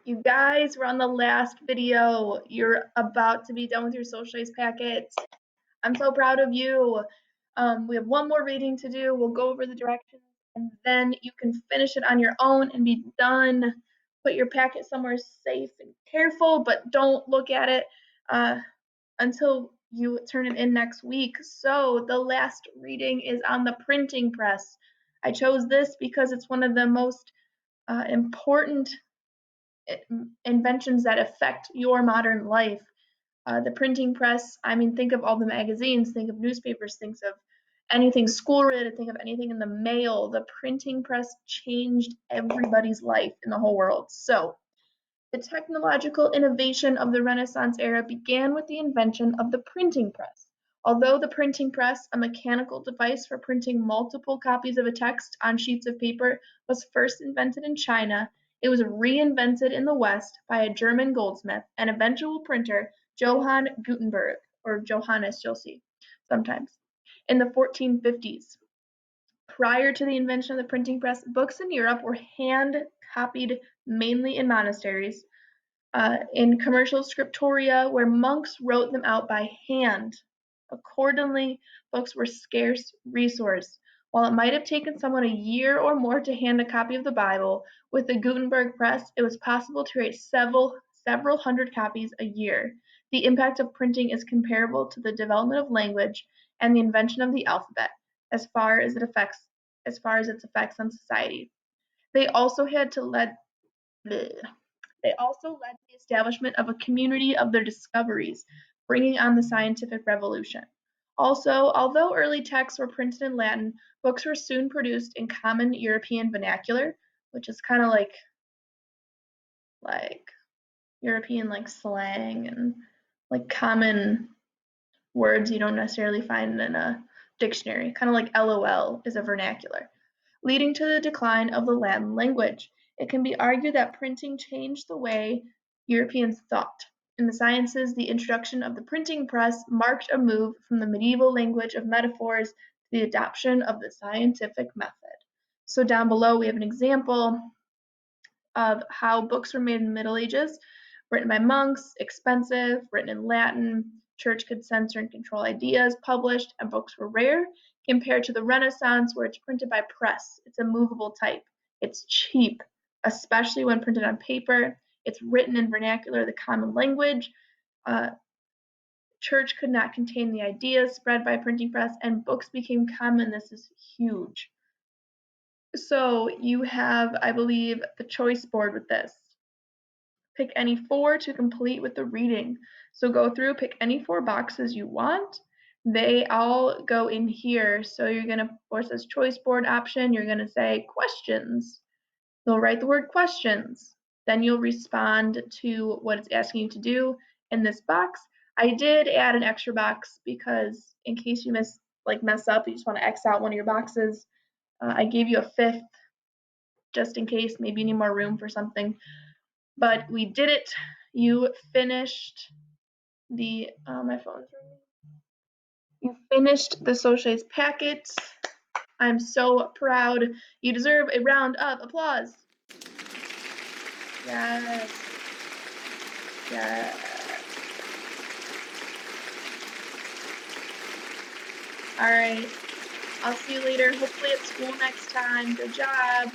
You guys, we're on the last video. You're about to be done with your socialized packet. I'm so proud of you. We have one more reading to do. We'll go over the directions and then you can finish it on your own and be done. Put your packet somewhere safe and careful, but don't look at it until you turn it in next week. So the last reading is on the printing press. I chose this because it's one of the most important inventions that affect your modern life. The printing press, I mean, think of all the magazines, think of newspapers, think of anything school related, think of anything in the mail. The printing press changed everybody's life in the whole world. So, the technological innovation of the Renaissance era began with the invention of the printing press. Although the printing press, a mechanical device for printing multiple copies of a text on sheets of paper, was first invented in China, it was reinvented in the West by a German goldsmith and eventual printer, Johann Gutenberg, or Johannes, you'll see sometimes, in the 1450s. Prior to the invention of the printing press, books in Europe were hand copied mainly in monasteries, in commercial scriptoria where monks wrote them out by hand. Accordingly, books were a scarce resource. While it might have taken someone a year or more to hand a copy of the Bible, with the Gutenberg press, it was possible to write several hundred copies a year. The impact of printing is comparable to the development of language and the invention of the alphabet, as far as its effects on society. They also had to lead they also led to the establishment of a community of their discoveries, bringing on the scientific revolution. Also, although early texts were printed in Latin, books were soon produced in common European vernacular, which is kind of like European like slang and like common words you don't necessarily find in a dictionary, kind of like LOL is a vernacular, leading to the decline of the Latin language. It can be argued that printing changed the way Europeans thought. In the sciences, the introduction of the printing press marked a move from the medieval language of metaphors to the adoption of the scientific method. So down below we have an example of how books were made in the Middle Ages, written by monks, expensive, written in Latin, church could censor and control ideas published, and books were rare, compared to the Renaissance where it's printed by press. It's a movable type. It's cheap, especially when printed on paper. It's written in vernacular, the common language. Uh, Church could not contain the ideas spread by printing press, and books became common. This is huge. So you have, I believe, the choice board with this. Pick any 4 to complete with the reading. So go through, pick any 4 boxes you want. They all go in here. So you're going to, where it says choice board option, you're going to say questions. You'll write the word questions. Then you'll respond to what it's asking you to do in this box. I did add an extra box because in case you mess up, you just want to X out one of your boxes. I gave you a 5th just in case, maybe you need more room for something. But we did it. You finished the my phone's ringing. You finished the socialized packet. I'm so proud. You deserve a round of applause. Yes. Yes. All right. I'll see you later. Hopefully at school next time. Good job.